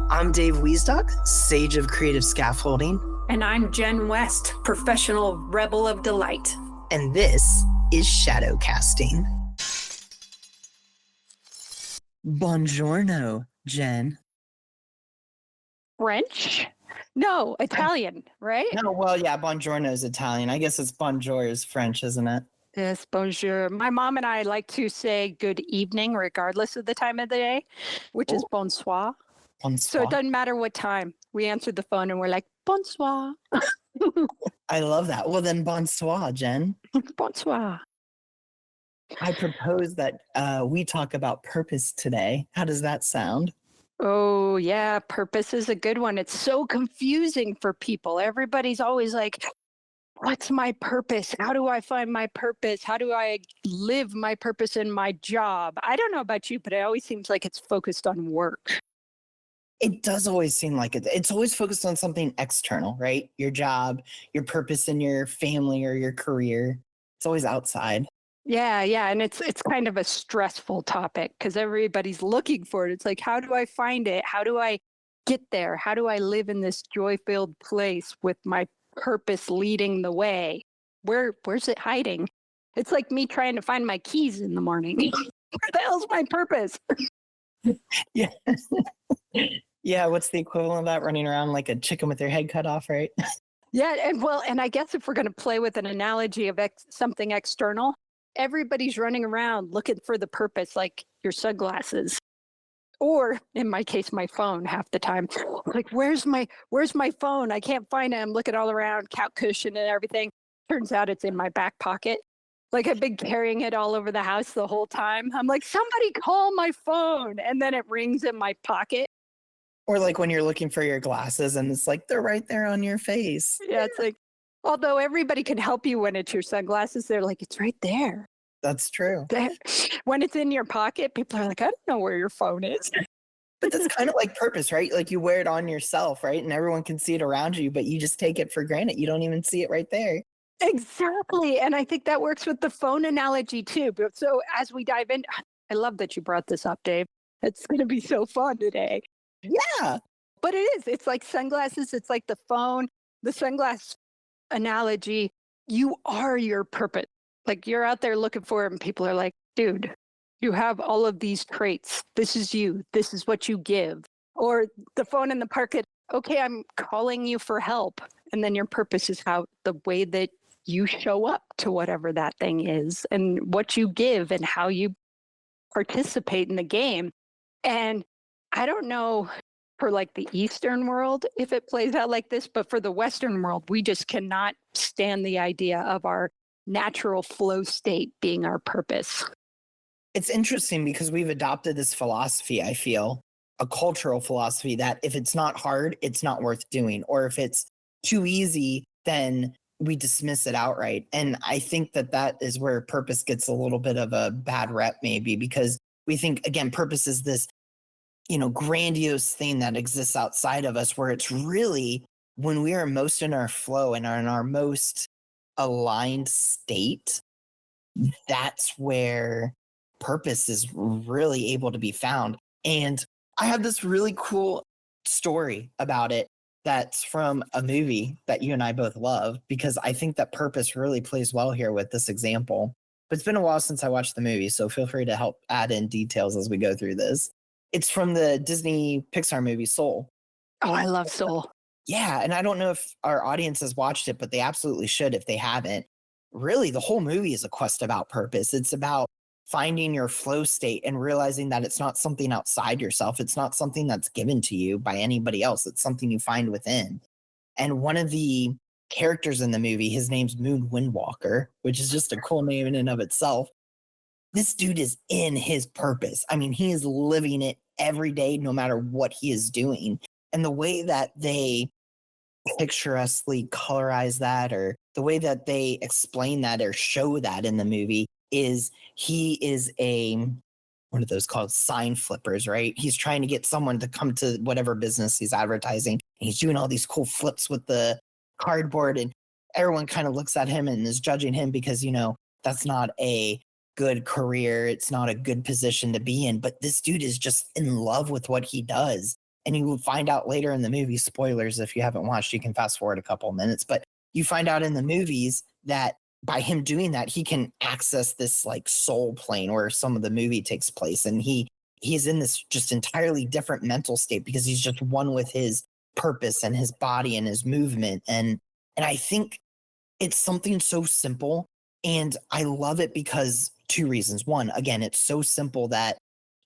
I'm Dave Wiesdock, Sage of Creative Scaffolding. And I'm Jen West, Professional Rebel of Delight. And this is Shadowcasting. Buongiorno, Jen. French? No, Italian, right? No, well, yeah, buongiorno is Italian. I guess it's bonjour is French, isn't it? Yes, bonjour. My mom and I like to say good evening regardless of the time of the day, which is bonsoir. So it doesn't matter what time. We answer the phone and we're like, bonsoir. I love that. Well, then bonsoir, Jen. Bonsoir. I propose that we talk about purpose today. How does that sound? Oh, yeah. Purpose is a good one. It's so confusing for people. Everybody's always like, what's my purpose? How do I find my purpose? How do I live my purpose in my job? I don't know about you, but it always seems like it's focused on work. It does always seem like it. It's always focused on something external, right? Your job, your purpose in your family or your career. It's always outside. Yeah, and it's kind of a stressful topic because everybody's looking for it. It's like, how do I find it? How do I get there? How do I live in this joy-filled place with my purpose leading the way? Where's it hiding? It's like me trying to find my keys in the morning. Where the hell's my purpose? Yeah. Yeah, what's the equivalent of that? Running around like a chicken with their head cut off, right? Yeah, and I guess if we're going to play with an analogy of something external, everybody's running around looking for the purpose, like your sunglasses, or in my case, my phone. Half the time, like, where's my phone? I can't find it. I'm looking all around, couch cushion and everything. Turns out it's in my back pocket. Like, I've been carrying it all over the house the whole time. I'm like, somebody call my phone, and then it rings in my pocket. Or like when you're looking for your glasses and it's like, they're right there on your face. Yeah, it's like, although everybody can help you when it's your sunglasses, they're like, it's right there. That's true. When it's in your pocket, people are like, I don't know where your phone is. But that's kind of like purpose, right? Like you wear it on yourself, right? And everyone can see it around you, but you just take it for granted. You don't even see it right there. Exactly. And I think that works with the phone analogy too. But so as we dive in, I love that you brought this up, Dave. It's going to be so fun today. Yeah. But it is. It's like sunglasses. It's like the phone, the sunglass analogy. You are your purpose. Like you're out there looking for it and people are like, dude, you have all of these traits. This is you. This is what you give. Or the phone in the pocket. Okay, I'm calling you for help. And then your purpose is how the way that you show up to whatever that thing is and what you give and how you participate in the game. And I don't know for like the Eastern world if it plays out like this, but for the Western world, we just cannot stand the idea of our natural flow state being our purpose. It's interesting because we've adopted this philosophy, I feel, a cultural philosophy that if it's not hard, it's not worth doing. Or if it's too easy, then we dismiss it outright. And I think that is where purpose gets a little bit of a bad rep, maybe, because we think, again, purpose is this, grandiose thing that exists outside of us, where it's really when we are most in our flow and are in our most aligned state, that's where purpose is really able to be found. And I have this really cool story about it that's from a movie that you and I both love, because I think that purpose really plays well here with this example. But it's been a while since I watched the movie, so feel free to help add in details as we go through this. It's from the Disney Pixar movie Soul. Oh, I love Soul. Yeah, and I don't know if our audience has watched it, but they absolutely should if they haven't. Really, the whole movie is a quest about purpose. It's about finding your flow state and realizing that it's not something outside yourself. It's not something that's given to you by anybody else. It's something you find within. And one of the characters in the movie, his name's Moon Windwalker, which is just a cool name in and of itself. This dude is in his purpose. I mean, he is living it every day, no matter what he is doing. And the way that they picturesquely colorize that, or the way that they explain that or show that in the movie, is he is what are those called? Sign flippers, right? He's trying to get someone to come to whatever business he's advertising. And he's doing all these cool flips with the cardboard, and everyone kind of looks at him and is judging him because, that's not a good career. It's not a good position to be in. But this dude is just in love with what he does. And you will find out later in the movie, spoilers, if you haven't watched, you can fast forward a couple of minutes, but you find out in the movies that by him doing that, he can access this like soul plane where some of the movie takes place. And he's in this just entirely different mental state because he's just one with his purpose and his body and his movement. And I think it's something so simple. And I love it because two reasons. One, again, it's so simple that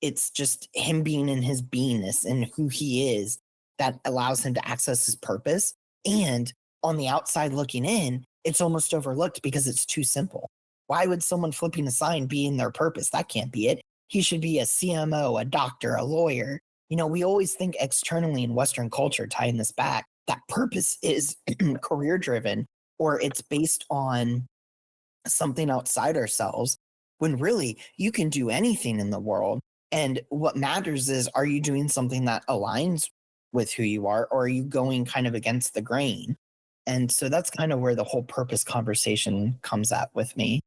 it's just him being in his beingness and who he is that allows him to access his purpose. And on the outside looking in, it's almost overlooked because it's too simple. Why would someone flipping a sign be in their purpose? That can't be it. He should be a CMO, a doctor, a lawyer. You know, we always think externally in Western culture, tying this back, that purpose is career driven or it's based on something outside ourselves, when really you can do anything in the world. And what matters is, are you doing something that aligns with who you are, or are you going kind of against the grain? And so that's kind of where the whole purpose conversation comes at with me.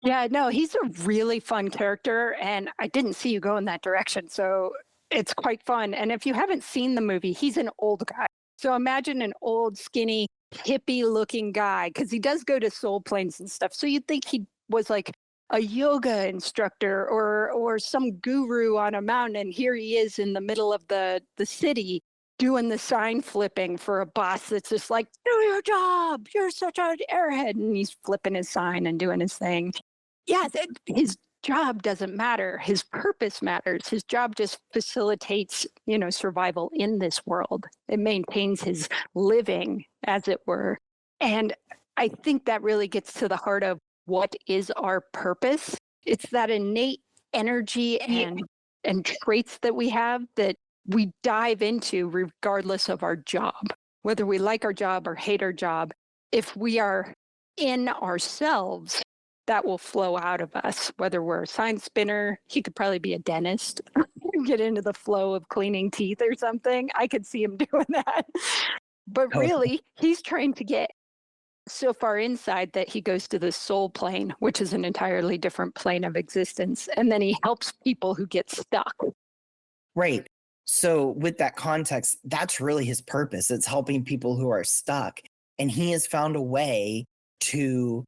Yeah, no, he's a really fun character, and I didn't see you go in that direction. So it's quite fun. And if you haven't seen the movie, he's an old guy. So imagine an old, skinny, hippie looking guy, because he does go to soul planes and stuff. So you'd think he was like a yoga instructor or some guru on a mountain. And here he is in the middle of the city doing the sign flipping for a boss that's just like, do your job. You're such an airhead. And he's flipping his sign and doing his thing. Yeah, his job doesn't matter. His purpose matters. His job just facilitates, survival in this world. It maintains his living, as it were. And I think that really gets to the heart of what is our purpose. It's that innate energy and traits that we have that we dive into regardless of our job, whether we like our job or hate our job. If we are in ourselves, that will flow out of us, whether we're a sign spinner. He could probably be a dentist, get into the flow of cleaning teeth or something. I could see him doing that. But really, he's trying to get so far inside that he goes to the soul plane, which is an entirely different plane of existence. And then he helps people who get stuck. Right. So with that context, that's really his purpose. It's helping people who are stuck. And he has found a way to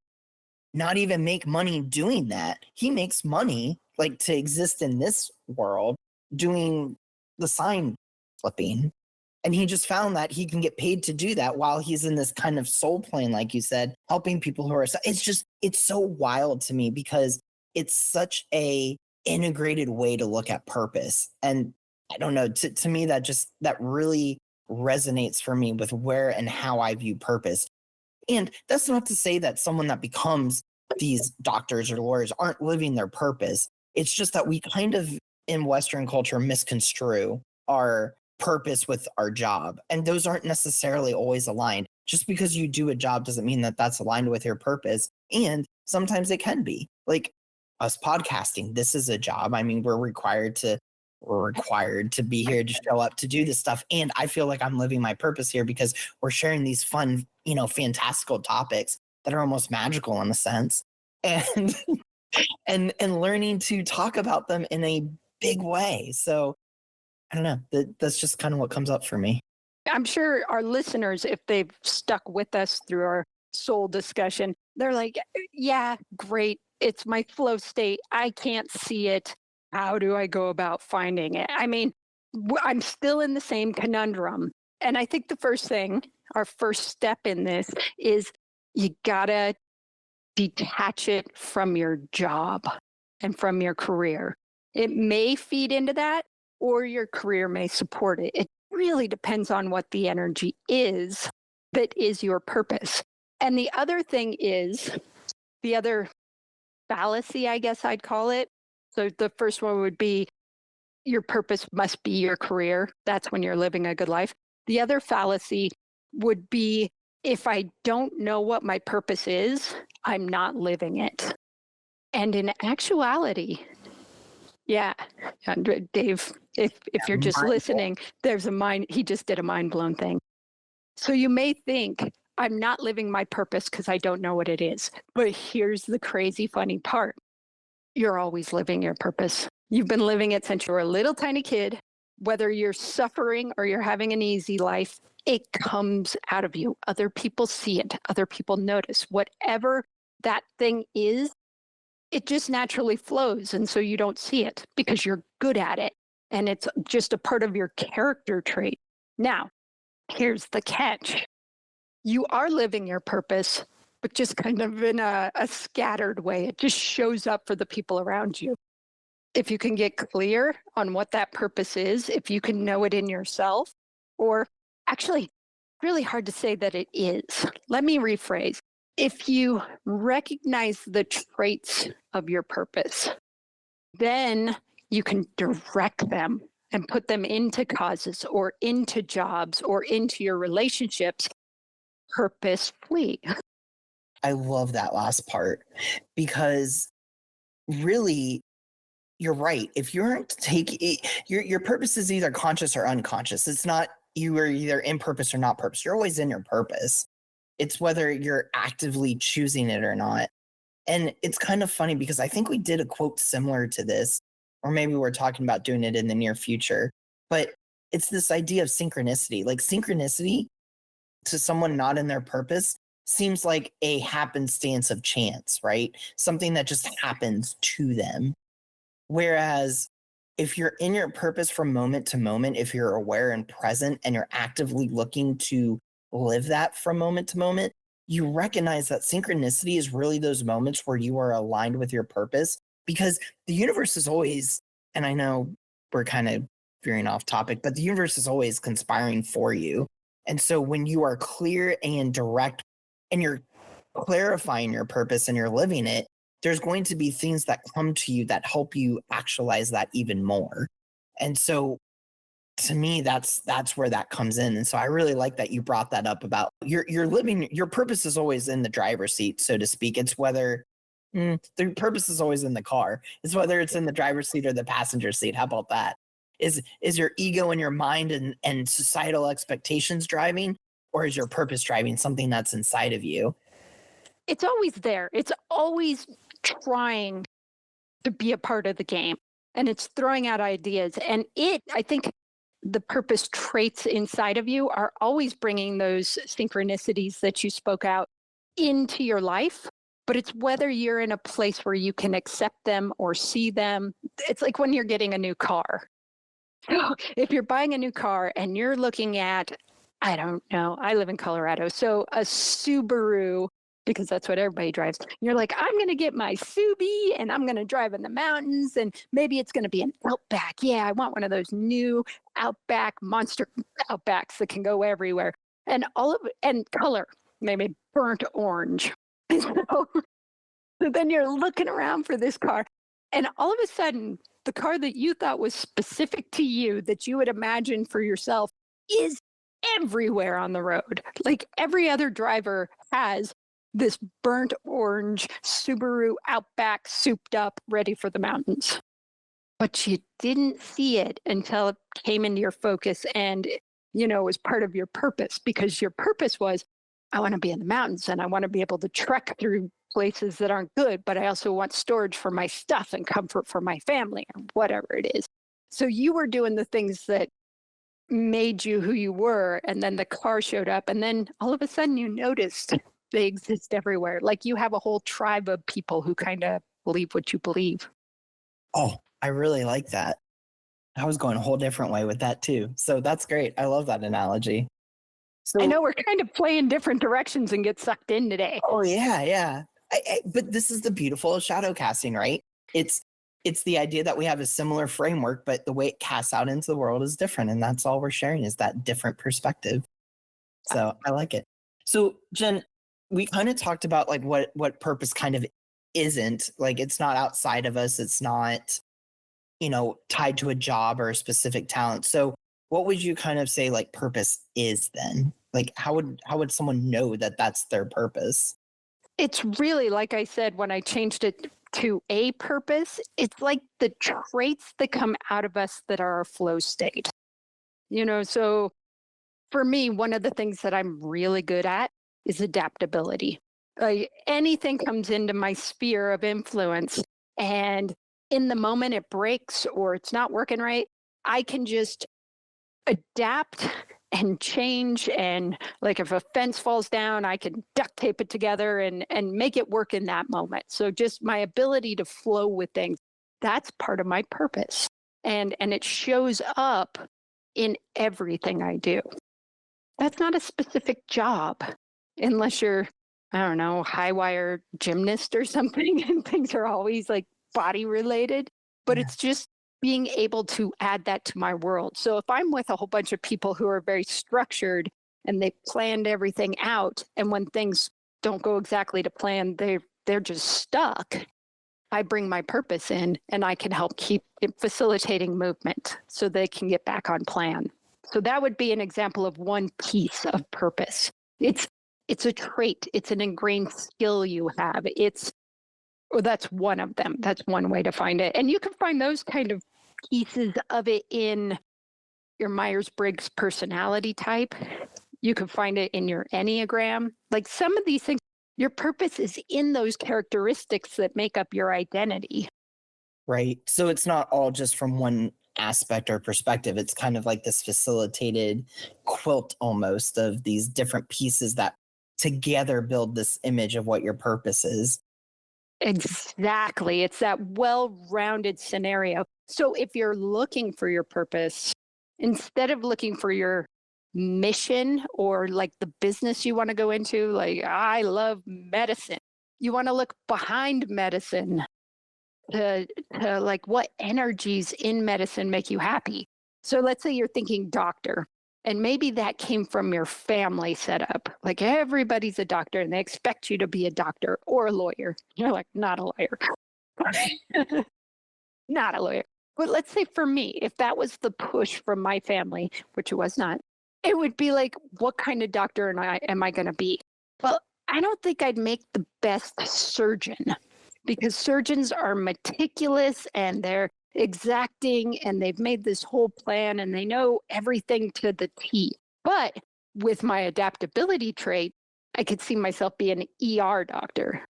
not even make money doing that. He makes money like to exist in this world doing the sign flipping. And he just found that he can get paid to do that while he's in this kind of soul plane, like you said, helping people who are, it's so wild to me because it's such a integrated way to look at purpose. And I don't know, to me, that really resonates for me with where and how I view purpose. And that's not to say that someone that becomes these doctors or lawyers aren't living their purpose. It's just that we kind of, in Western culture, misconstrue our purpose with our job. And those aren't necessarily always aligned. Just because you do a job doesn't mean that that's aligned with your purpose. And sometimes it can be. Like us podcasting, this is a job. I mean, we're required to be here to show up to do this stuff. And I feel like I'm living my purpose here because we're sharing these fun, fantastical topics that are almost magical in a sense. And and learning to talk about them in a big way. So I don't know. That's just kind of what comes up for me. I'm sure our listeners, if they've stuck with us through our soul discussion, they're like, yeah, great. It's my flow state. I can't see it. How do I go about finding it? I mean, I'm still in the same conundrum. And I think the first thing, our first step in this is you gotta detach it from your job and from your career. It may feed into that, or your career may support it. It really depends on what the energy is that is your purpose. And the other thing is, the other fallacy, I guess I'd call it. So the first one would be your purpose must be your career. That's when you're living a good life. The other fallacy would be, if I don't know what my purpose is, I'm not living it. And in actuality, yeah, Dave, if you're just listening, there's he just did a mind blown thing. So you may think, I'm not living my purpose because I don't know what it is. But here's the crazy funny part. You're always living your purpose. You've been living it since you were a little tiny kid. whether you're suffering or you're having an easy life, it comes out of you. Other people see it, other people notice. Whatever that thing is, it just naturally flows. And so you don't see it because you're good at it. And it's just a part of your character trait. Now, here's the catch. You are living your purpose, but just kind of in a scattered way. It just shows up for the people around you. If you can get clear on what that purpose is, if you can know it in yourself, or actually, really hard to say that it is. Let me rephrase. If you recognize the traits of your purpose, then you can direct them and put them into causes or into jobs or into your relationships purposefully. I love that last part because really, you're right. If you aren't taking your purpose is either conscious or unconscious. It's not you are either in purpose or not purpose. You're always in your purpose. It's whether you're actively choosing it or not. And it's kind of funny because I think we did a quote similar to this, or maybe we're talking about doing it in the near future. But it's this idea of synchronicity. Like synchronicity to someone not in their purpose seems like a happenstance of chance, right? Something that just happens to them. Whereas if you're in your purpose from moment to moment, if you're aware and present and you're actively looking to live that from moment to moment, you recognize that synchronicity is really those moments where you are aligned with your purpose because the universe is always, and I know we're kind of veering off topic, but the universe is always conspiring for you. And so when you are clear and direct and you're clarifying your purpose and you're living it, there's going to be things that come to you that help you actualize that even more. And so to me, that's where that comes in. And so I really like that you brought that up about you're living your purpose is always in the driver's seat, so to speak. It's whether the purpose is always in the car. It's whether it's in the driver's seat or the passenger seat. How about that? Is your ego and your mind and societal expectations driving, or is your purpose driving something that's inside of you? It's always there. It's always trying to be a part of the game and it's throwing out ideas. And I think the purpose traits inside of you are always bringing those synchronicities that you spoke out into your life. But it's whether you're in a place where you can accept them or see them. It's like when you're getting a new car. So if you're buying a new car and you're looking at, I don't know, I live in Colorado, so a Subaru, because that's what everybody drives. You're like, I'm going to get my Subi and I'm going to drive in the mountains and maybe it's going to be an Outback. Yeah, I want one of those new Outback monster Outbacks that can go everywhere. And and color, maybe burnt orange. So then you're looking around for this car and all of a sudden the car that you thought was specific to you that you would imagine for yourself is everywhere on the road. Like every other driver has this burnt orange Subaru Outback souped up, ready for the mountains. But you didn't see it until it came into your focus and, was part of your purpose because your purpose was, I want to be in the mountains and I want to be able to trek through places that aren't good, but I also want storage for my stuff and comfort for my family or whatever it is. So you were doing the things that made you who you were. And then the car showed up. And then all of a sudden you noticed they exist everywhere. Like you have a whole tribe of people who kind of believe what you believe. Oh, I really like that. I was going a whole different way with that too. So that's great. I love that analogy. I So, know we're kind of playing different directions and get sucked in today. oh yeah, yeah. But this is the beautiful of shadow casting, right? It's the idea that we have a similar framework, but the way it casts out into the world is different, and that's all we're sharing is that different perspective. So I like it. So Jen, we kind of talked about like what purpose kind of isn't. Like it's not outside of us. It's not, tied to a job or a specific talent. So what would you kind of say like purpose is then? Like how would someone know that that's their purpose? It's really, like I said, when I changed it to a purpose, it's like the traits that come out of us that are our flow state. So for me, one of the things that I'm really good at is adaptability. Like anything comes into my sphere of influence, and in the moment it breaks or it's not working right, I can just adapt and change, and like if a fence falls down, I can duct tape it together and make it work in that moment. So just my ability to flow with things, that's part of my purpose. And it shows up in everything I do. That's not a specific job unless you're, I don't know, high wire gymnast or something, and things are always like body related. But Yeah. it's just being able to add that to my world. So if I'm with a whole bunch of people who are very structured and they planned everything out, and when things don't go exactly to plan, they're just stuck. I bring my purpose in and I can help keep facilitating movement so they can get back on plan. So that would be an example of one piece of purpose. It's it's a trait, it's an ingrained skill you have. Or that's one of them. That's one way to find it. And you can find those kind of pieces of it in your Myers-Briggs personality type. You can find it in your Enneagram. Like some of these things, your purpose is in those characteristics that make up your identity. Right. So it's not all just from one aspect or perspective. It's kind of like this facilitated quilt almost of these different pieces that together build this image of what your purpose is. Exactly. It's that well rounded scenario. So if you're looking for your purpose, instead of looking for your mission or like the business you want to go into, like, I love medicine, you want to look behind medicine to like what energies in medicine make you happy. So let's say you're thinking doctor, and maybe that came from your family setup. Like everybody's a doctor and they expect you to be a doctor or a lawyer. You're like, not a lawyer, not a lawyer. But let's say for me, if that was the push from my family, which it was not, it would be like, what kind of doctor am I going to be? Well, I don't think I'd make the best surgeon because surgeons are meticulous and they're exacting and they've made this whole plan and they know everything to the T. But with my adaptability trait, I could see myself being an ER doctor,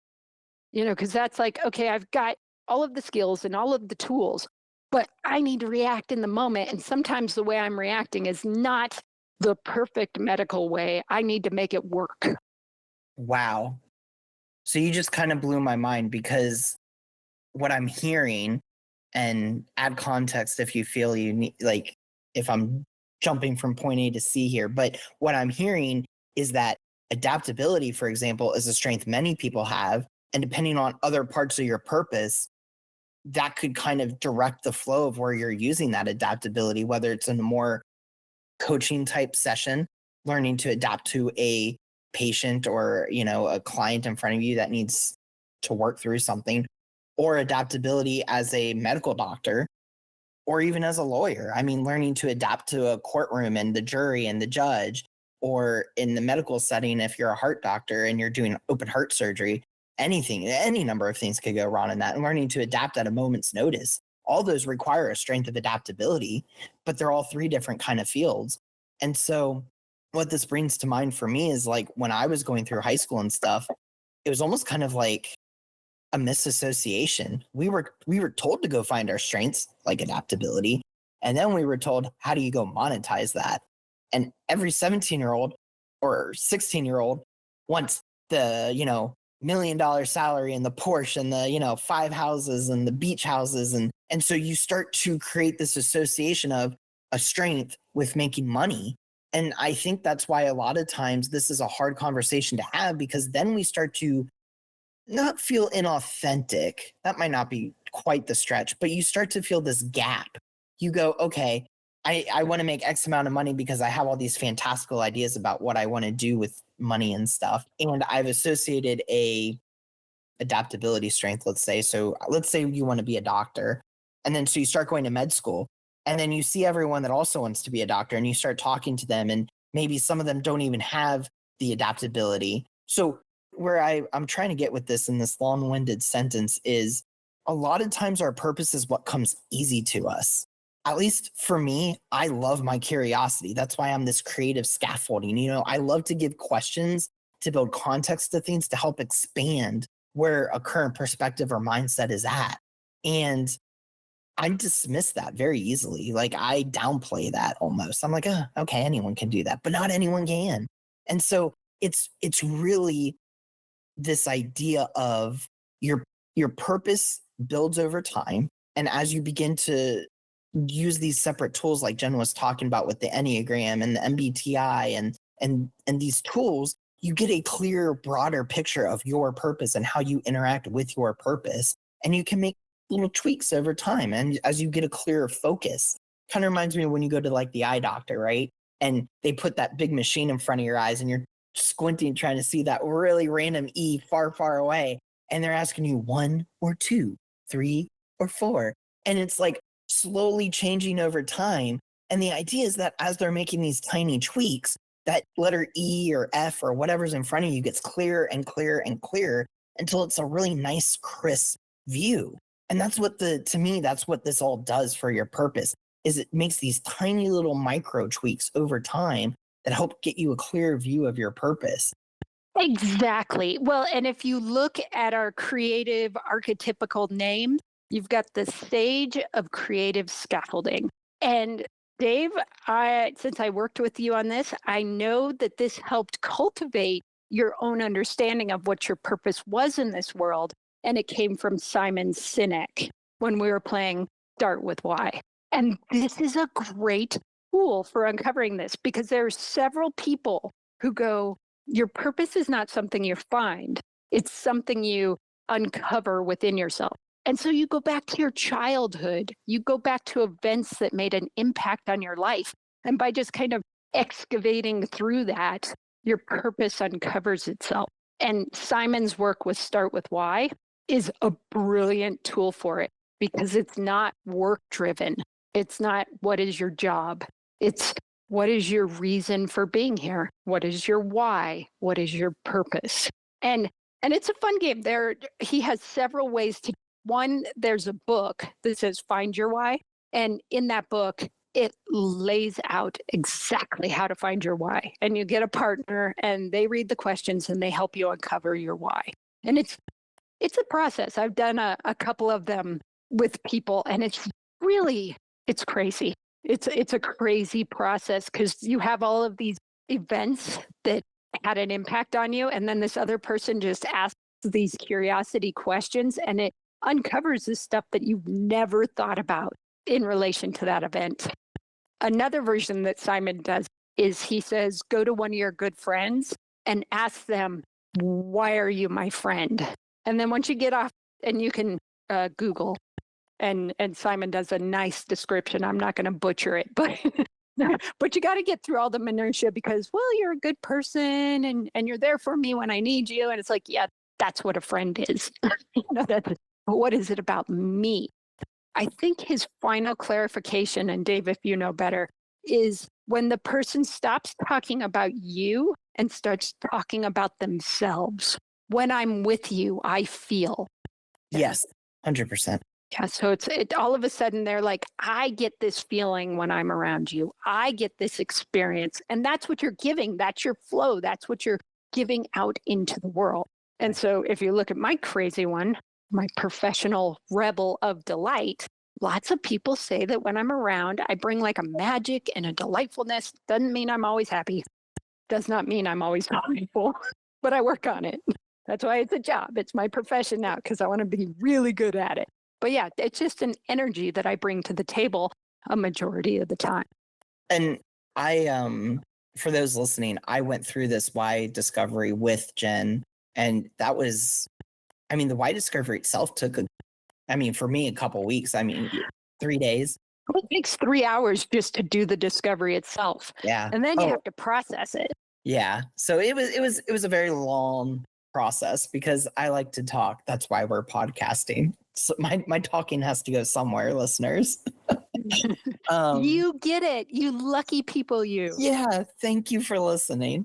because that's like, okay, I've got all of the skills and all of the tools, but I need to react in the moment. And sometimes the way I'm reacting is not the perfect medical way. I need to make it work. Wow. So you just kind of blew my mind because what I'm hearing, and add context if you feel you need, like if I'm jumping from point A to C here, but what I'm hearing is that adaptability, for example, is a strength many people have. And depending on other parts of your purpose, that could kind of direct the flow of where you're using that adaptability, whether it's in a more coaching type session, learning to adapt to a patient or, a client in front of you that needs to work through something, or adaptability as a medical doctor, or even as a lawyer. I mean, learning to adapt to a courtroom and the jury and the judge, or in the medical setting, if you're a heart doctor and you're doing open heart surgery, any number of things could go wrong in that. And learning to adapt at a moment's notice. All those require a strength of adaptability, but they're all three different kind of fields. And so what this brings to mind for me is like when I was going through high school and stuff, it was almost kind of like a misassociation. We were told to go find our strengths like adaptability, and then we were told, how do you go monetize that? And every 17-year-old or 16-year-old wants the, $1 million salary and the Porsche and the, 5 houses and the beach houses. And so you start to create this association of a strength with making money. And I think that's why a lot of times this is a hard conversation to have, because then we start to not feel inauthentic. That might not be quite the stretch, but you start to feel this gap. You go, okay, I want to make X amount of money because I have all these fantastical ideas about what I want to do with money and stuff. And I've associated a adaptability strength, let's say. So let's say you want to be a doctor. And then so you start going to med school. And then you see everyone that also wants to be a doctor and you start talking to them. And maybe some of them don't even have the adaptability. So where I'm trying to get with this in this long-winded sentence is a lot of times our purpose is what comes easy to us. At least for me, I love my curiosity. That's why I'm this creative scaffolding. I love to give questions to build context to things to help expand where a current perspective or mindset is at. And I dismiss that very easily. Like I downplay that almost. I'm like, oh, okay, anyone can do that, but not anyone can. And so it's really this idea of your your purpose builds over time. And as you begin to use these separate tools like Jen was talking about with the Enneagram and the MBTI and these tools, you get a clearer, broader picture of your purpose and how you interact with your purpose. And you can make little tweaks over time. And as you get a clearer focus, kind of reminds me of when you go to like the eye doctor, right? And they put that big machine in front of your eyes and you're squinting, trying to see that really random E far, far away. And they're asking you 1 or 2, 3 or 4. And it's like slowly changing over time. And the idea is that as they're making these tiny tweaks, that letter E or F or whatever's in front of you gets clearer and clearer and clearer until it's a really nice, crisp view. And that's what to me, that's what this all does for your purpose, is it makes these tiny little micro tweaks over time that help get you a clear view of your purpose. Exactly. Well, and if you look at our creative archetypical name, you've got the sage of creative scaffolding. And Dave, since I worked with you on this, I know that this helped cultivate your own understanding of what your purpose was in this world. And it came from Simon Sinek when we were playing Start with Why. And this is a great tool for uncovering this because there are several people who go, your purpose is not something you find, it's something you uncover within yourself. And so you go back to your childhood, you go back to events that made an impact on your life. And by just kind of excavating through that, your purpose uncovers itself. And Simon's work with Start with Why is a brilliant tool for it because it's not work driven. It's not what is your job. It's what is your reason for being here? What is your why? What is your purpose? And it's a fun game. He has several ways to. One, there's a book that says Find Your Why. And in that book, it lays out exactly how to find your why. And you get a partner and they read the questions and they help you uncover your why. And it's a process. I've done a couple of them with people and it's crazy. It's a crazy process because you have all of these events that had an impact on you. And then this other person just asks these curiosity questions and it uncovers this stuff that you've never thought about in relation to that event. Another version that Simon does is he says, go to one of your good friends and ask them, why are you my friend? And then once you get off and you can Google and Simon does a nice description. I'm not going to butcher it, but but you got to get through all the minutia because, well, you're a good person and you're there for me when I need you. And it's like, yeah, that's what a friend is. But what is it about me? I think his final clarification, and Dave, if you know better, is when the person stops talking about you and starts talking about themselves. When I'm with you, I feel. Yes, 100%. Yeah, so it all of a sudden they're like, I get this feeling when I'm around you. I get this experience. And that's what you're giving. That's your flow. That's what you're giving out into the world. And so if you look at my crazy one, my professional rebel of delight, lots of people say that when I'm around, I bring like a magic and a delightfulness. Doesn't mean I'm always happy. Does not mean I'm always joyful, but I work on it. That's why it's a job. It's my profession now because I want to be really good at it. But yeah, it's just an energy that I bring to the table a majority of the time. And I, for those listening, I went through this why discovery with Jen. And that was, the why discovery itself took, for me, a couple weeks. 3 days. It takes 3 hours just to do the discovery itself. Yeah. And then you have to process it. Yeah. So it was a very long process because I like to talk. That's why we're podcasting. So my talking has to go somewhere, listeners. You get it. You lucky people, you. Yeah. Thank you for listening.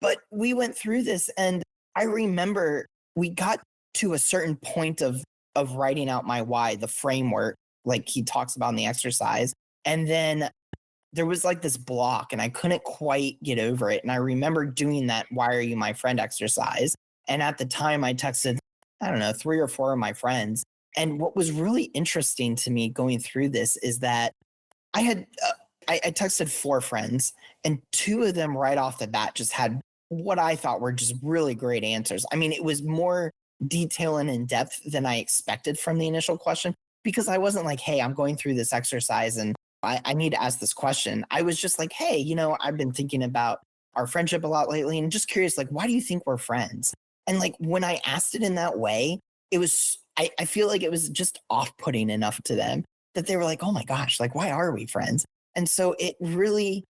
But we went through this and I remember we got to a certain point of writing out my why, the framework, like he talks about in the exercise. And then there was like this block and I couldn't quite get over it. And I remember doing that why are you my friend exercise. And at the time I texted, I don't know, 3 or 4 of my friends. And what was really interesting to me going through this is that I had I texted 4 friends, and 2 of them right off the bat just had what I thought were just really great answers. I mean, it was more detail and in depth than I expected from the initial question because I wasn't like, hey, I'm going through this exercise and I need to ask this question. I was just like, hey, I've been thinking about our friendship a lot lately and just curious, like, why do you think we're friends? And like when I asked it in that way, I feel like it was just off putting enough to them that they were like, oh my gosh, like, why are we friends? And so it really,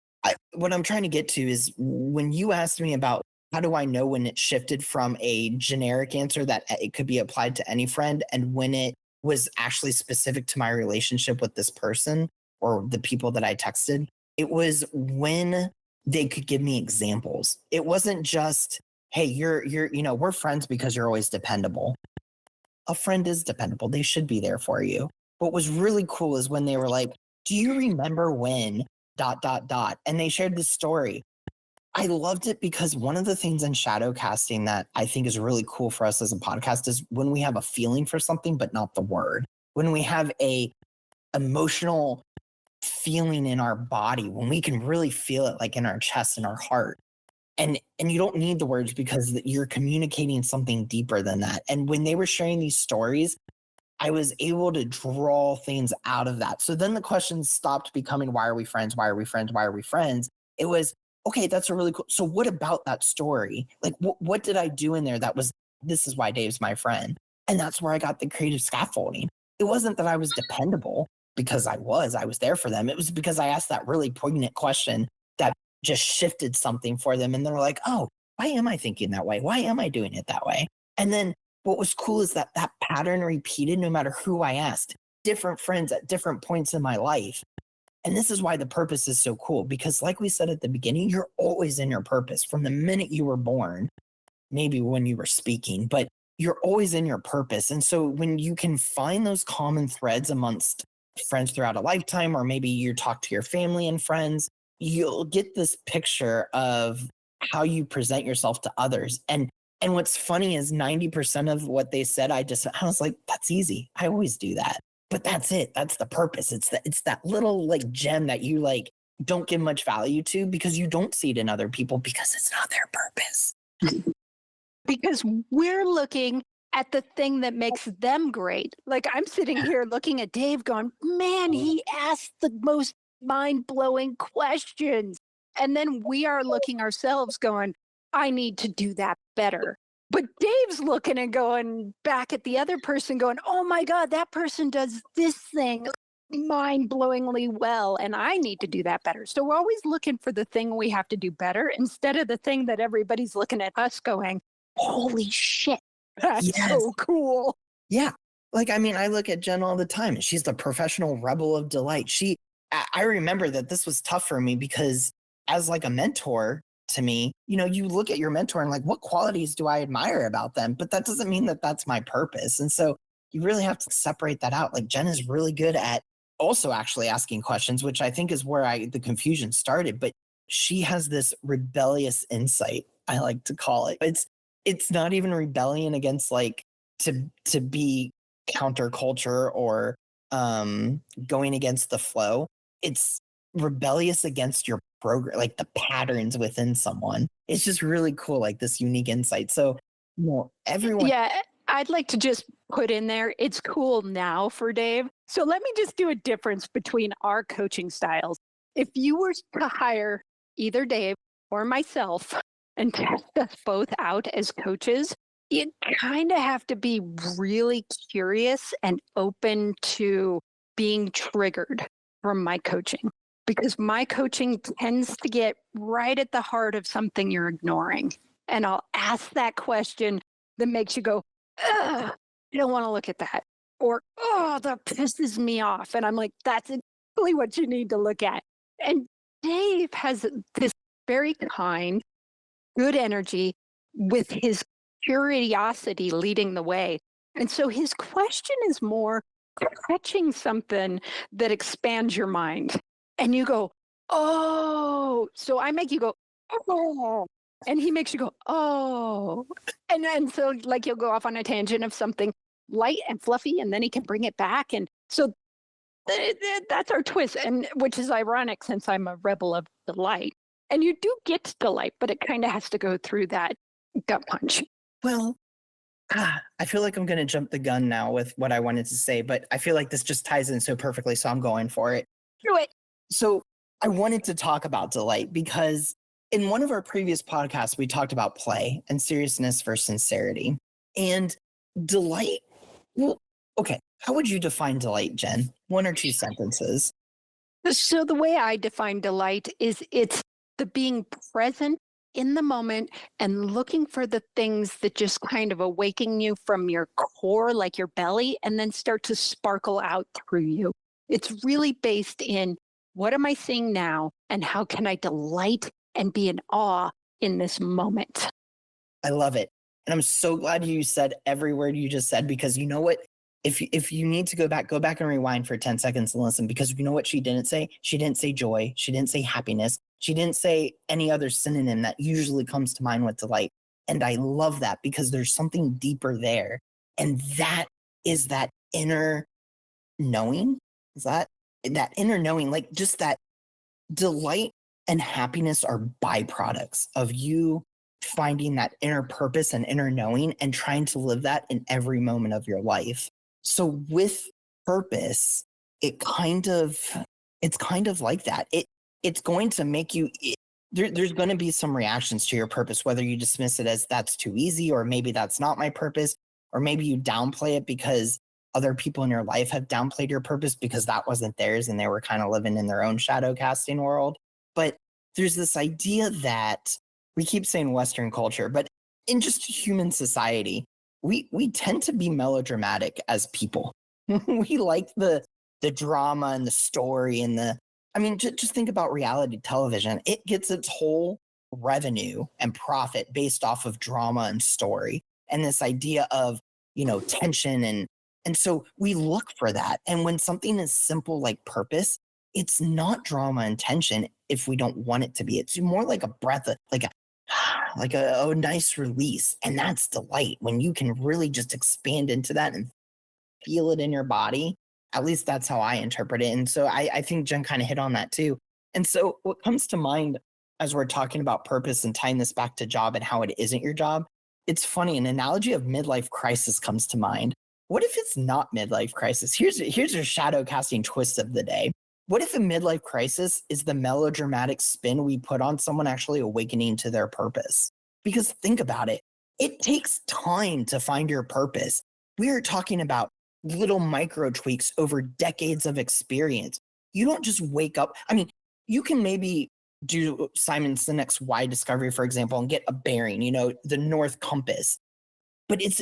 what I'm trying to get to is when you asked me about how do I know when it shifted from a generic answer that it could be applied to any friend and when it was actually specific to my relationship with this person or the people that I texted, it was when they could give me examples. It wasn't just, hey, we're friends because you're always dependable. A friend is dependable. They should be there for you. What was really cool is when they were like, do you remember when dot dot dot? And they shared this story. I loved it because one of the things in shadow casting that I think is really cool for us as a podcast is when we have a feeling for something, but not the word. When we have a emotional feeling in our body, when we can really feel it like in our chest and our heart. And you don't need the words because you're communicating something deeper than that. And when they were sharing these stories, I was able to draw things out of that. So then the questions stopped becoming, why are we friends? Why are we friends? Why are we friends? It was, okay, that's a really cool. So what about that story? Like, what did I do in there that was, this is why Dave's my friend? And that's where I got the creative scaffolding. It wasn't that I was dependable because I was there for them. It was because I asked that really poignant question that just shifted something for them. And they're like, oh, why am I thinking that way? Why am I doing it that way? And then what was cool is that that pattern repeated no matter who I asked, different friends at different points in my life. And this is why the purpose is so cool because, like we said at the beginning, you're always in your purpose from the minute you were born, maybe when you were speaking, but you're always in your purpose. And so when you can find those common threads amongst friends throughout a lifetime, or maybe you talk to your family and friends, you'll get this picture of how you present yourself to others. And what's funny is 90% of what they said, I was like, that's easy. I always do that. But that's it. That's the purpose. It's that little like gem that you like don't give much value to because you don't see it in other people because it's not their purpose. Because we're looking at the thing that makes them great. Like I'm sitting here looking at Dave going, man, he asked the most mind-blowing questions. And then we are looking ourselves going, I need to do that better. But Dave's looking and going back at the other person going, oh my God, that person does this thing mind-blowingly well, and I need to do that better. So we're always looking for the thing we have to do better instead of the thing that everybody's looking at us going, holy shit, that's Yes. so cool. Yeah. Like, I mean, I look at Jen all the time and she's the professional rebel of delight. I remember that this was tough for me because as like a mentor to me, you look at your mentor and like, what qualities do I admire about them? But that doesn't mean that that's my purpose. And so you really have to separate that out. Like Jen is really good at also actually asking questions, which I think is where the confusion started. But she has this rebellious insight, I like to call it. It's not even rebellion against like to be counterculture or going against the flow. It's rebellious against your program, like the patterns within someone. It's just really cool, like this unique insight. So, everyone. Yeah, I'd like to just put in there, it's cool now for Dave. So let me just do a difference between our coaching styles. If you were to hire either Dave or myself and test us both out as coaches, you kind of have to be really curious and open to being triggered from my coaching because my coaching tends to get right at the heart of something you're ignoring. And I'll ask that question that makes you go, ugh, I don't want to look at that. Or, oh, that pisses me off. And I'm like, that's exactly what you need to look at. And Dave has this very kind, good energy with his curiosity leading the way. And so his question is more catching something that expands your mind. And you go, oh, so I make you go, oh, and he makes you go, oh. And so like you'll go off on a tangent of something light and fluffy, and then he can bring it back. And so that's our twist, and which is ironic since I'm a rebel of delight. And you do get delight, but it kind of has to go through that gut punch. Well, I feel like I'm going to jump the gun now with what I wanted to say, but I feel like this just ties in so perfectly, so I'm going for it. Do it. So I wanted to talk about delight because in one of our previous podcasts, we talked about play and seriousness versus sincerity. And delight, well, okay, how would you define delight, Jen? One or two sentences. So the way I define delight is it's the being present in the moment and looking for the things that just kind of awaken you from your core, like your belly, and then start to sparkle out through you. It's really based in what am I seeing now and how can I delight and be in awe in this moment? I love it. And I'm so glad you said every word you just said, because you know what? If you need to go back and rewind for 10 seconds and listen, because you know what she didn't say? She didn't say joy. She didn't say happiness. She didn't say any other synonym that usually comes to mind with delight. And I love that because there's something deeper there. And that is that inner knowing. Is that inner knowing, like just that delight and happiness are byproducts of you finding that inner purpose and inner knowing and trying to live that in every moment of your life. So with purpose, it's kind of like that. It's going to make you there's going to be some reactions to your purpose, whether you dismiss it as that's too easy, or maybe that's not my purpose, or maybe you downplay it because other people in your life have downplayed your purpose because that wasn't theirs and they were kind of living in their own shadow casting world. But there's this idea that we keep saying Western culture, but in just human society, we tend to be melodramatic as people. We like the drama and the story and just think about reality television. It gets its whole revenue and profit based off of drama and story and this idea of, tension and so we look for that. And when something is simple like purpose, it's not drama and tension if we don't want it to be. It's more like a breath, like a nice release. And that's delight when you can really just expand into that and feel it in your body. At least that's how I interpret it. And so I think Jen kind of hit on that too. And so what comes to mind as we're talking about purpose and tying this back to job and how it isn't your job, it's funny, an analogy of midlife crisis comes to mind. What if it's not midlife crisis? Here's your shadow casting twist of the day. What if a midlife crisis is the melodramatic spin we put on someone actually awakening to their purpose? Because think about it. It takes time to find your purpose. We are talking about little micro tweaks over decades of experience. You don't just wake up. You can maybe do Simon Sinek's Why Discovery, for example, and get a bearing, the North Compass. But it's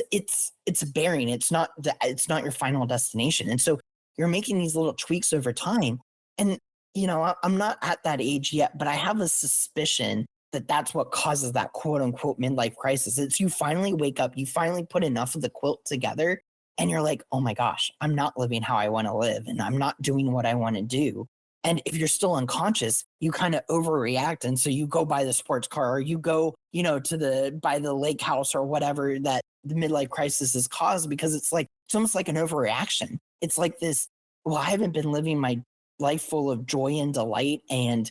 a bearing. It's not your final destination. And so you're making these little tweaks over time. And, I'm not at that age yet, but I have a suspicion that that's what causes that quote unquote midlife crisis. It's you finally wake up, you finally put enough of the quilt together and you're like, oh my gosh, I'm not living how I want to live and I'm not doing what I want to do. And if you're still unconscious, you kind of overreact. And so you go buy the sports car or you go, buy the lake house or whatever that the midlife crisis is caused, because it's almost like an overreaction. It's like this, well, I haven't been living my life full of joy and delight and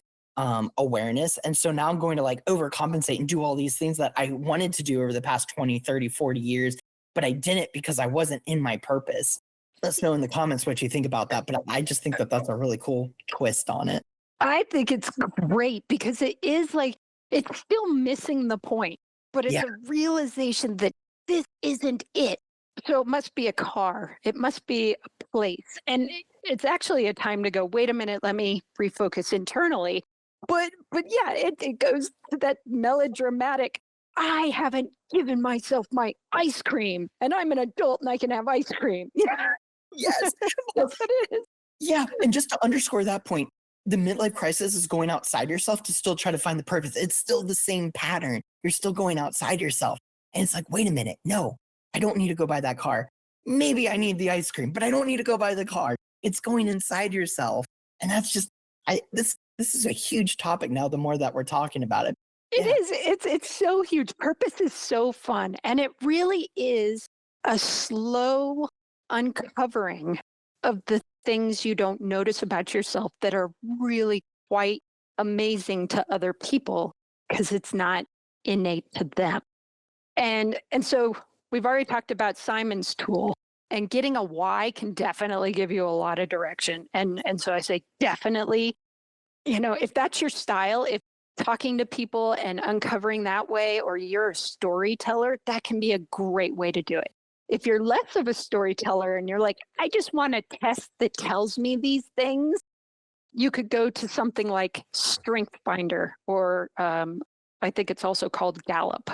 awareness. And so now I'm going to overcompensate and do all these things that I wanted to do over the past 20, 30, 40 years, but I didn't because I wasn't in my purpose. Let us know in the comments what you think about that. But I just think that that's a really cool twist on it. I think it's great because it is it's still missing the point, but it's a realization that this isn't it. So it must be a car. It must be a place. And it's actually a time to go, wait a minute, let me refocus internally. But yeah, it goes to that melodramatic, I haven't given myself my ice cream and I'm an adult and I can have ice cream. Yeah. Yes. That's what it is. Yeah. And just to underscore that point, the midlife crisis is going outside yourself to still try to find the purpose. It's still the same pattern. You're still going outside yourself. And it's like, wait a minute. No, I don't need to go buy that car. Maybe I need the ice cream, but I don't need to go buy the car. It's going inside yourself. And that's just, this is a huge topic now, the more that we're talking about it. It is. It's so huge. Purpose is so fun. And it really is a slow uncovering of the things you don't notice about yourself that are really quite amazing to other people because it's not innate to them. And so we've already talked about Simon's tool, and getting a why can definitely give you a lot of direction. And so I say definitely, if that's your style, if talking to people and uncovering that way, or you're a storyteller, that can be a great way to do it. If you're less of a storyteller and you're like, I just want a test that tells me these things, you could go to something like Strength Finder, or I think it's also called Gallup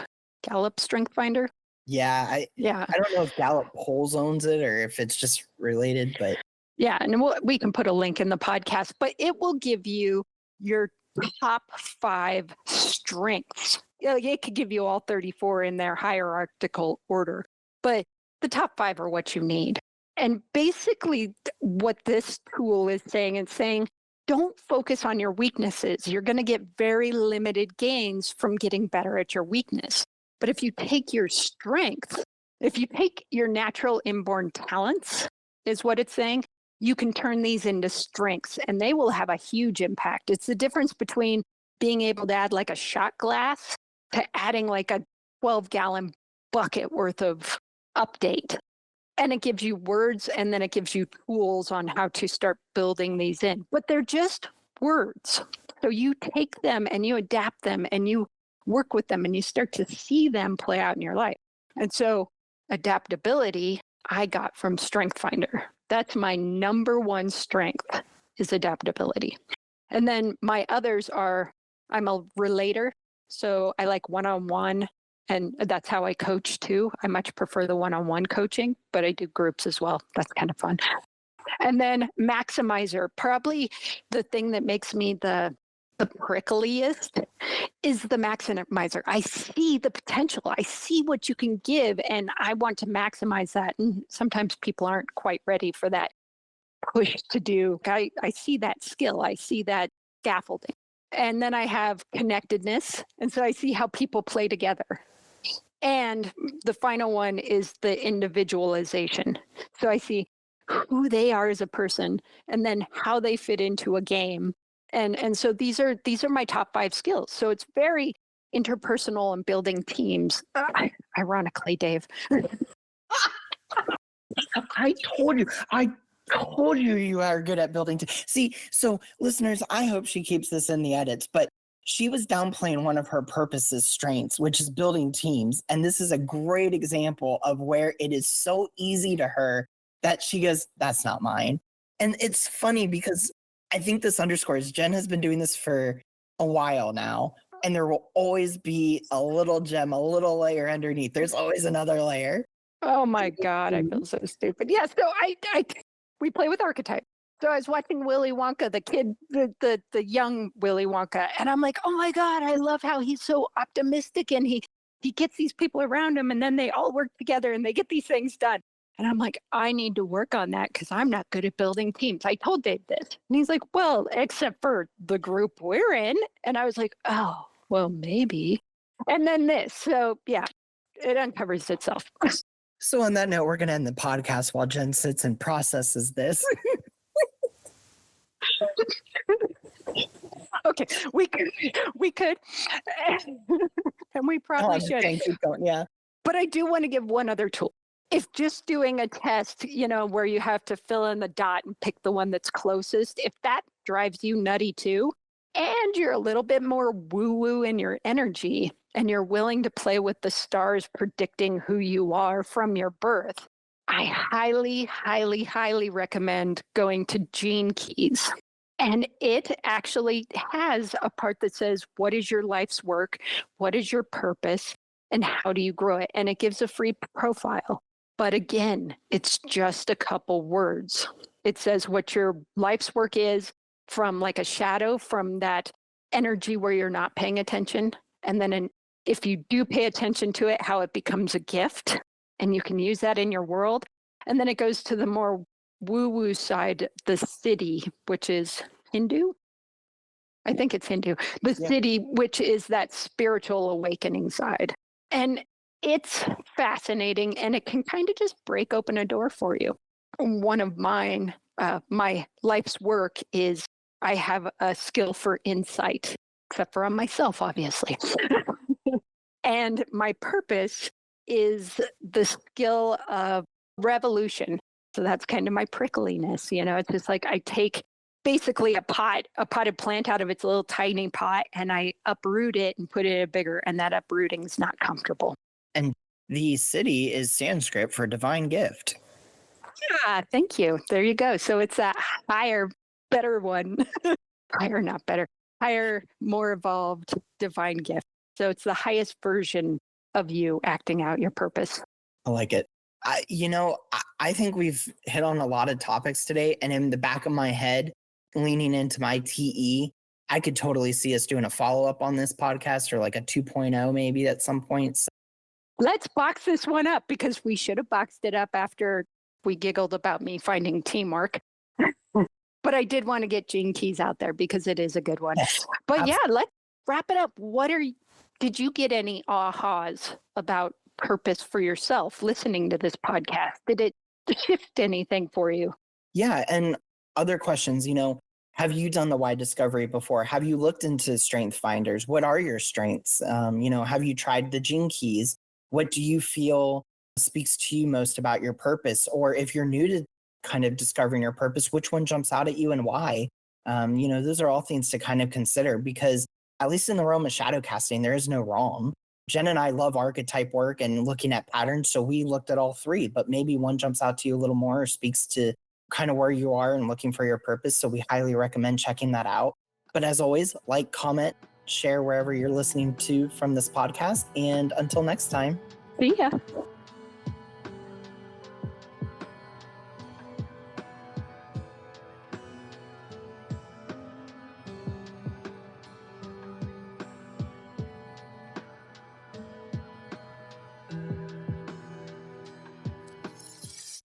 Strength Finder. Yeah, Yeah. I don't know if Gallup Polls owns it or if it's just related, but Yeah, and we can put a link in the podcast, but it will give you your top 5 strengths. It could give you all 34 in their hierarchical order, but the top 5 are what you need. And basically, what this tool is saying, it's saying, don't focus on your weaknesses. You're going to get very limited gains from getting better at your weakness. But if you take your strength, if you take your natural inborn talents, is what it's saying, you can turn these into strengths and they will have a huge impact. It's the difference between being able to add like a shot glass to adding like a 12-gallon bucket worth of update. And it gives you words, and then it gives you tools on how to start building these in. But they're just words. So you take them and you adapt them and you work with them and you start to see them play out in your life. And so adaptability I got from Strength Finder. That's my number one strength, is adaptability. And then my others are, I'm a relator. So I like one-on-one, and that's how I coach too. I much prefer the one-on-one coaching, but I do groups as well. That's kind of fun. And then maximizer, probably the thing that makes me the prickliest is the maximizer. I see the potential. I see what you can give, and I want to maximize that. And sometimes people aren't quite ready for that push to do. I see that skill. I see that scaffolding. And then I have connectedness. And so I see how people play together. And the final one is the individualization. So I see who they are as a person and then how they fit into a game. And so these are my top 5 skills. So it's very interpersonal and building teams. Ironically, Dave. I told you you are good at building. See, so listeners, I hope she keeps this in the edits, but she was downplaying one of her purposes strengths, which is building teams. And this is a great example of where it is so easy to her that she goes, that's not mine. And it's funny because I think this underscores Jen has been doing this for a while now, and there will always be a little gem, a little layer underneath. There's always another layer. Oh my God, I feel so stupid. Yeah, so we play with archetypes. So I was watching Willy Wonka, the kid, the young Willy Wonka, and I'm like, oh my God, I love how he's so optimistic, and he gets these people around him, and then they all work together and they get these things done. And I'm like, I need to work on that because I'm not good at building teams. I told Dave this. And he's like, well, except for the group we're in. And I was like, oh, well, maybe. And then this. So yeah, it uncovers itself. So on that note, we're going to end the podcast while Jen sits and processes this. Okay, we could, and we probably should. Keep going, yeah. But I do want to give one other tool. If just doing a test, where you have to fill in the dot and pick the one that's closest, if that drives you nutty too, and you're a little bit more woo-woo in your energy, and you're willing to play with the stars predicting who you are from your birth, I highly, highly, highly recommend going to Gene Keys. And it actually has a part that says, what is your life's work? What is your purpose? And how do you grow it? And it gives a free profile. But again, it's just a couple words. It says what your life's work is from like a shadow, from that energy where you're not paying attention. And then if you do pay attention to it, how it becomes a gift and you can use that in your world. And then it goes to the more woo-woo side, the city, which is Hindu. I think it's Hindu. The city, which is that spiritual awakening side. And It's fascinating and it can kind of just break open a door for you. One of mine, my life's work is I have a skill for insight, except for on myself, obviously. And my purpose is the skill of revolution. So that's kind of my prickliness. It's just like I take basically a potted plant out of its little tiny pot and I uproot it and put it in a bigger, and that uprooting is not comfortable. And the city is Sanskrit for divine gift. Ah, thank you. There you go. So it's that higher, better one. Higher, not better. Higher, more evolved divine gift. So it's the highest version of you acting out your purpose. I like it. I think we've hit on a lot of topics today. And in the back of my head, leaning into my TE, I could totally see us doing a follow-up on this podcast, or like a 2.0 maybe at some point. So Let's box this one up, because we should have boxed it up after we giggled about me finding teamwork. But I did want to get Gene Keys out there because it is a good one. yes, But yeah, let's wrap it up. Did you get any ahas about purpose for yourself listening to this podcast? Did it shift anything for you? yeah. And other questions, have you done the why discovery before? Have you looked into strength finders? What are your strengths? Have you tried the Gene Keys? What do you feel speaks to you most about your purpose? Or if you're new to kind of discovering your purpose, which one jumps out at you and why? Those are all things to kind of consider, because at least in the realm of shadow casting, there is no wrong. Jen and I love archetype work and looking at patterns. So we looked at all three, but maybe one jumps out to you a little more, or speaks to kind of where you are and looking for your purpose. So we highly recommend checking that out. But as always, like, comment, share wherever you're listening to from this podcast. And until next time. See ya.